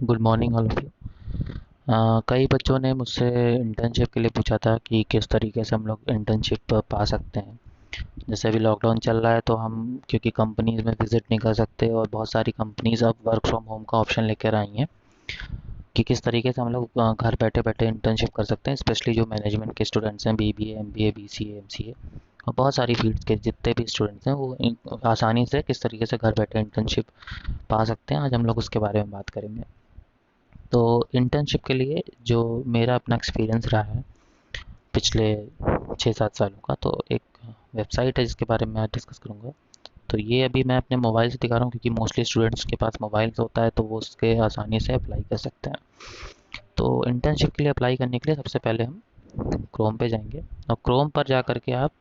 Good morning all of you. कई बच्चों ने मुझसे इंटर्नशिप के लिए पूछा था कि किस तरीके से हम लोग इंटर्नशिप पा सकते हैं। जैसे अभी लॉकडाउन चल रहा है तो हम क्योंकि कंपनीज में विज़िट नहीं कर सकते और बहुत सारी कंपनीज अब वर्क फ्रॉम होम का ऑप्शन लेकर आई हैं कि किस तरीके से हम लोग घर बैठे बैठे इंटर्नशिप कर सकते हैं, स्पेशली जो मैनेजमेंट के स्टूडेंट्स हैं, बीबीए, एमबीए, बीसीए, एमसीए और बहुत सारी फील्ड्स के जितने भी स्टूडेंट्स हैं वो आसानी से किस तरीके से घर बैठे इंटर्नशिप पा सकते हैं। आज हम लोग उसके बारे में बात करेंगे। तो इंटर्नशिप के लिए जो मेरा अपना एक्सपीरियंस रहा है पिछले 6-7 सालों का, तो एक वेबसाइट है जिसके बारे में मैं डिस्कस करूँगा। तो ये अभी मैं अपने मोबाइल से दिखा रहा हूँ क्योंकि मोस्टली स्टूडेंट्स के पास मोबाइल होता है तो वो उसके आसानी से अप्लाई कर सकते हैं। तो इंटर्नशिप के लिए अप्लाई करने के लिए सबसे पहले हम क्रोम पे जाएंगे और क्रोम पर जा कर के आप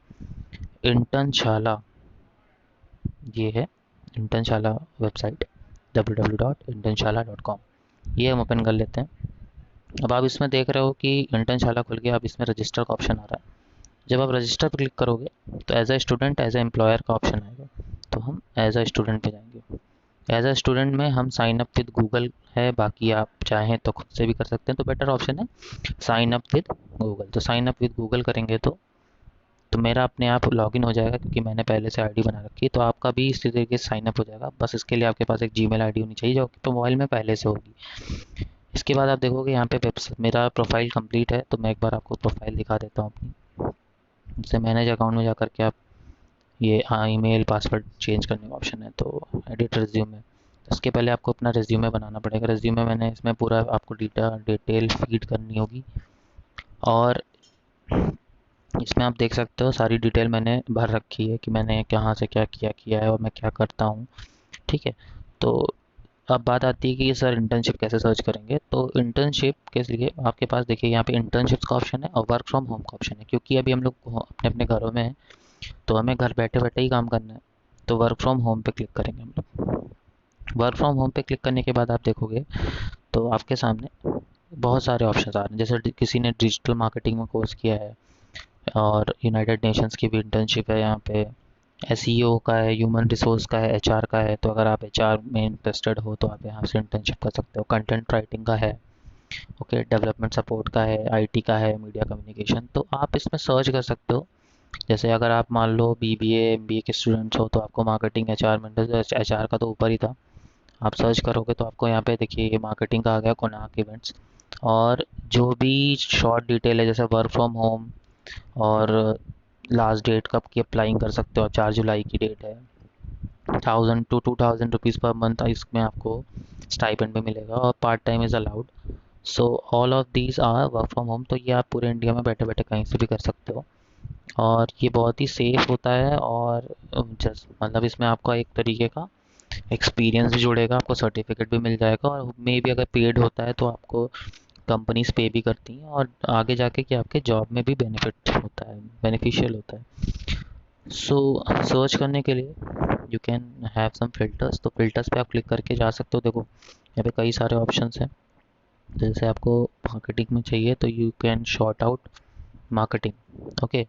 इंटर्नशाला, ये है इंटर्नशाला वेबसाइट www.internshala.com, ये हम ओपन कर लेते हैं। अब आप इसमें देख रहे हो कि इंटर्नशाला खुल गया। अब इसमें रजिस्टर का ऑप्शन आ रहा है। जब आप रजिस्टर पर क्लिक करोगे तो as a student, as a employer का ऑप्शन आएगा। तो हम एज अ स्टूडेंट पे जाएंगे। एज अ स्टूडेंट में हम साइन अप विद गूगल है, बाकी आप चाहें तो खुद से भी कर सकते हैं, तो बेटर ऑप्शन है साइन अप विद गूगल। तो साइन अप विद गूगल करेंगे तो मेरा अपने आप लॉगिन हो जाएगा क्योंकि मैंने पहले से आईडी बना रखी है। तो आपका भी इसी तरीके से साइन अप हो जाएगा। बस इसके लिए आपके पास एक जीमेल आईडी होनी चाहिए जो आपके मोबाइल में पहले से होगी। इसके बाद आप देखोगे यहाँ पे मेरा प्रोफाइल कंप्लीट है, तो मैं एक बार आपको प्रोफाइल दिखा देता हूँ अपनी। जैसे मैनेज अकाउंट में जा करके आप ये ईमेल पासवर्ड चेंज करने का ऑप्शन है, तो एडिट रिज्यूमे। इसके पहले आपको अपना रिज्यूमे बनाना पड़ेगा। रिज्यूमे मैंने इसमें पूरा आपको डिटेल फीड करनी होगी और इसमें आप देख सकते हो सारी डिटेल मैंने भर रखी है कि मैंने कहाँ से क्या किया किया है और मैं क्या करता हूँ। ठीक है। तो अब बात आती है कि सर इंटर्नशिप कैसे सर्च करेंगे। तो इंटर्नशिप के लिए आपके पास देखिए यहाँ पे इंटर्नशिप्स का ऑप्शन है और वर्क फ्रॉम होम का ऑप्शन है। क्योंकि अभी हम लोग अपने अपने घरों में हैं तो हमें घर बैठे बैठे ही काम करना है। तो वर्क फ्रॉम होम पे क्लिक करेंगे हम लोग। वर्क फ्रॉम होम पे क्लिक करने के बाद आप देखोगे तो आपके सामने बहुत सारे ऑप्शन आ रहे हैं। जैसे किसी ने डिजिटल मार्केटिंग में कोर्स किया है और यूनाइटेड नेशंस की भी इंटर्नशिप है यहाँ पे। एसईओ का है, ह्यूमन रिसोर्स का है, एचआर का है। तो अगर आप एचआर में इंटरेस्टेड हो तो आप यहाँ से इंटर्नशिप कर सकते हो। कंटेंट राइटिंग का है, ओके, डेवलपमेंट सपोर्ट का है, आईटी का है, मीडिया कम्युनिकेशन। तो आप इसमें सर्च कर सकते हो। जैसे अगर आप मान लो बीबीए एमबीए के स्टूडेंट्स हो तो आपको मार्केटिंग एचआर में, एचआर का तो ऊपर ही था। आप सर्च करोगे तो आपको यहाँ पे देखिए ये मार्केटिंग का आ गया, कोनार्क इवेंट्स। और जो भी शॉर्ट डिटेल है जैसे वर्क फ्रॉम होम और लास्ट डेट कब की अप्लाइंग कर सकते हो, 4 जुलाई की डेट है। 1000 to 2000 रुपीज़ पर मंथ इसमें आपको स्टाइपेंड भी मिलेगा और part time is allowed. So all of these are work from home. तो ये आप पूरे इंडिया में बैठे बैठे कहीं से भी कर सकते हो और ये बहुत ही सेफ होता है। और जस्ट मतलब इसमें आपका एक तरीके का एक्सपीरियंस भी जुड़ेगा, आपको सर्टिफिकेट भी मिल जाएगा और मे भी अगर पेड होता है तो आपको कंपनीज पे भी करती हैं और आगे जाके कि आपके जॉब में भी बेनिफिट होता है, बेनिफिशियल होता है। सो सर्च करने के लिए you can have some filters. तो फिल्टर्स पे आप क्लिक करके जा सकते हो। देखो यहाँ पे कई सारे ऑप्शंस हैं। जैसे आपको मार्केटिंग में चाहिए तो you can short out marketing, okay.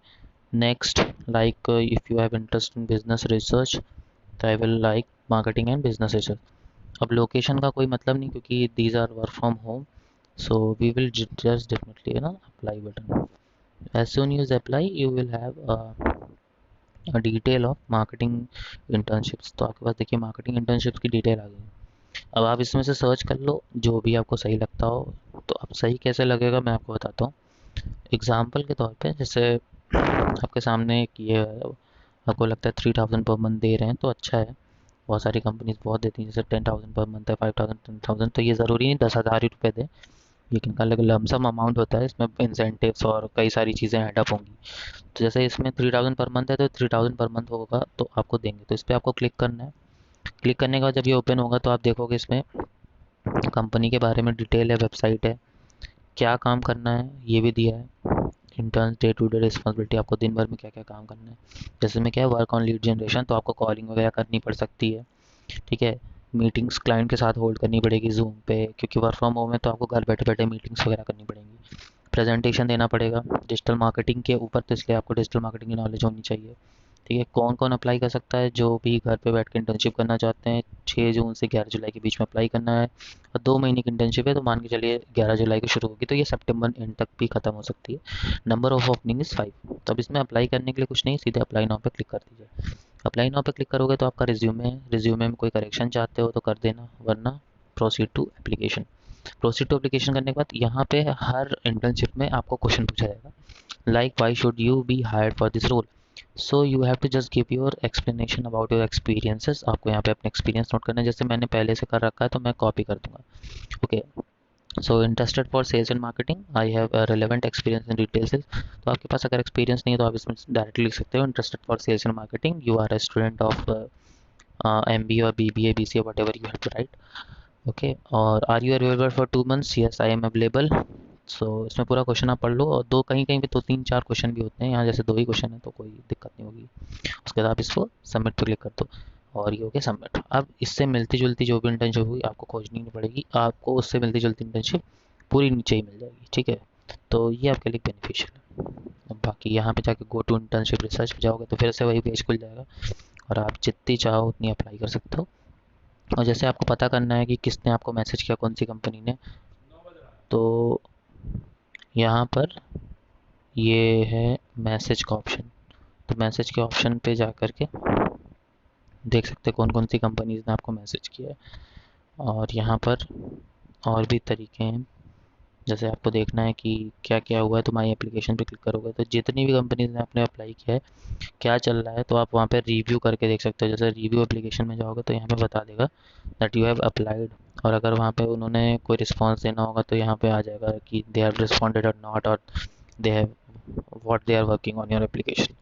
Next, like if you have interest in business research तो I will like marketing and business research. अब लोकेशन का कोई मतलब नहीं क्योंकि these are work from home. So we will just definitely ना apply button. As soon you apply you will have a detail of marketing internships। तो आपके पास देखिए मार्केटिंग इंटर्नशिप्स की डिटेल आ गई। अब आप इसमें से सर्च कर लो जो भी आपको सही लगता हो। तो अब सही कैसे लगेगा मैं आपको बताता हूँ एग्जाम्पल के तौर पे। जैसे आपके सामने एक ये है, आपको लगता है 3000 पर मंथ दे रहे हैं तो अच्छा है। बहुत सारी कंपनीज बहुत देती हैं, जैसे 10,000 पर मंथ है, 5000, 10,000। तो ये ज़रूरी नहीं 10,000 ही रुपये दे, लेकिन का अलग लमसम अमाउंट होता है। इसमें इंसेंटिव्स और कई सारी चीज़ें ऐड अप होंगी। तो जैसे इसमें 3000 पर मंथ है तो 3000 पर मंथ होगा तो आपको देंगे। तो इस पर आपको क्लिक करना है। क्लिक करने के बाद जब ये ओपन होगा तो आप देखोगे इसमें कंपनी के बारे में डिटेल है, वेबसाइट है, क्या काम करना है ये भी दिया है। Intern day to day responsibility, आपको दिन भर में क्या क्या काम करना है। जैसे में क्या है, वर्क ऑन लीड जनरेशन, तो आपको कॉलिंग वगैरह करनी पड़ सकती है। ठीक है। मीटिंग्स क्लाइंट के साथ होल्ड करनी पड़ेगी जूम पे, क्योंकि वर्क फ्रॉम होम है तो आपको घर बैठे बैठे मीटिंग्स वगैरह करनी पड़ेंगी। प्रेजेंटेशन देना पड़ेगा डिजिटल मार्केटिंग के ऊपर, तो इसलिए आपको डिजिटल मार्केटिंग की नॉलेज होनी चाहिए। ठीक है, कौन कौन अप्लाई कर सकता है? जो भी घर पे बैठ के इंटर्नशिप करना चाहते हैं, 6 जून से 11 जुलाई के बीच में अप्लाई करना है। और 2 महीने की इंटर्नशिप है, तो मान के चलिए 11 जुलाई को शुरू होगी, तो ये सितंबर एंड तक भी खत्म हो सकती है। Number of opening is 5। तो अब इसमें अप्लाई करने के लिए कुछ नहीं, सीधे अप्लाई नाउ पे क्लिक कर दीजिए। अप्लाई नाउ पे क्लिक करोगे तो आपका रिज्यूमे है, रिज्यूमे में कोई करेक्शन चाहते हो तो कर देना, वरना proceed to application. Proceed to application करने के बाद यहाँ पे हर इंटर्नशिप में आपको क्वेश्चन पूछा जाएगा, like why should you be hired for this role. So you have to just give your explanation about your experiences. आपको यहाँ पे अपने एक्सपीरियंस नोट करना है, जैसे मैंने पहले से कर रखा है तो मैं कॉपी कर दूंगा। Okay, so interested for sales and marketing, I have relevant experience in retail sales. तो आपके पास अगर एक्सपीरियंस नहीं है तो आप इसमें डायरेक्टली लिख सकते हो, interested for sales and marketing, you are a student of MBA और BBA BCA whatever you have to write. Okay, और are you available for 2 months? Yes I am available. So इसमें पूरा question आप पढ़ लो, और दो कहीं कहीं पे तो 3-4 क्वेश्चन भी होते हैं, यहाँ जैसे 2 ही क्वेश्चन है तो कोई दिक्कत नहीं होगी। उसके बाद आप इसको सबमिट पे क्लिक कर दो, और ये हो गया सबमिट। अब इससे मिलती जुलती जो भी इंटर्नशिप हुई आपको खोजनी नहीं पड़ेगी, आपको उससे मिलती जुलती इंटर्नशिप पूरी नीचे ही मिल जाएगी। ठीक है, तो ये आपके लिए बेनिफिशियल है। अब बाकी यहाँ पे जाके गो टू इंटर्नशिप रिसर्च पे जाओगे तो फिर से वही पेज खुल जाएगा, और आप जितनी चाहो उतनी अप्लाई कर सकते हो। और जैसे आपको पता करना है कि किसने आपको मैसेज किया, कौन सी कंपनी ने, तो यहाँ पर ये है मैसेज का ऑप्शन। तो मैसेज के ऑप्शन पे जा कर के देख सकते हैं कौन कौन सी कंपनीज ने आपको मैसेज किया है। और यहाँ पर और भी तरीके हैं, जैसे आपको देखना है कि क्या क्या हुआ है, तो माई एप्लीकेशन पे क्लिक करोगे तो जितनी भी कंपनीज ने आपने अप्लाई किया है, क्या चल रहा है, तो आप वहाँ पे रिव्यू करके देख सकते हो। जैसे रिव्यू एप्लीकेशन में जाओगे तो यहाँ पे बता देगा दैट यू हैव अप्लाइड, और अगर वहाँ पे उन्होंने कोई रिस्पॉन्स देना होगा तो यहाँ पे आ जाएगा कि दे हैव रिस्पॉन्डेड और नॉट, और they have what they are working on your application.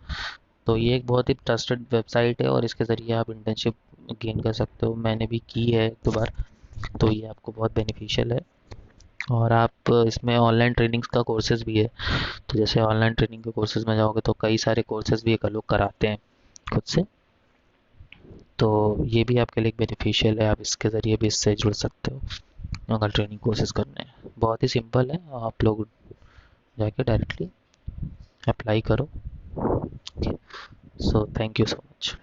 तो ये एक बहुत ही ट्रस्टेड वेबसाइट है, और इसके ज़रिए आप इंटर्नशिप गेन कर सकते हो। मैंने भी की है 2 बार, तो ये आपको बहुत बेनिफिशियल है। और आप इसमें ऑनलाइन ट्रेनिंग्स का कोर्सेज भी है, तो जैसे ऑनलाइन ट्रेनिंग के कोर्सेज में जाओगे तो कई सारे कोर्सेज भी एक लोग कराते हैं खुद से, तो ये भी आपके लिए बेनिफिशियल है। आप इसके ज़रिए भी इससे जुड़ सकते हो अगर ट्रेनिंग कोर्सेज करने हैं। बहुत ही सिंपल है, आप लोग जाके डायरेक्टली अप्लाई करो। So thank you so much.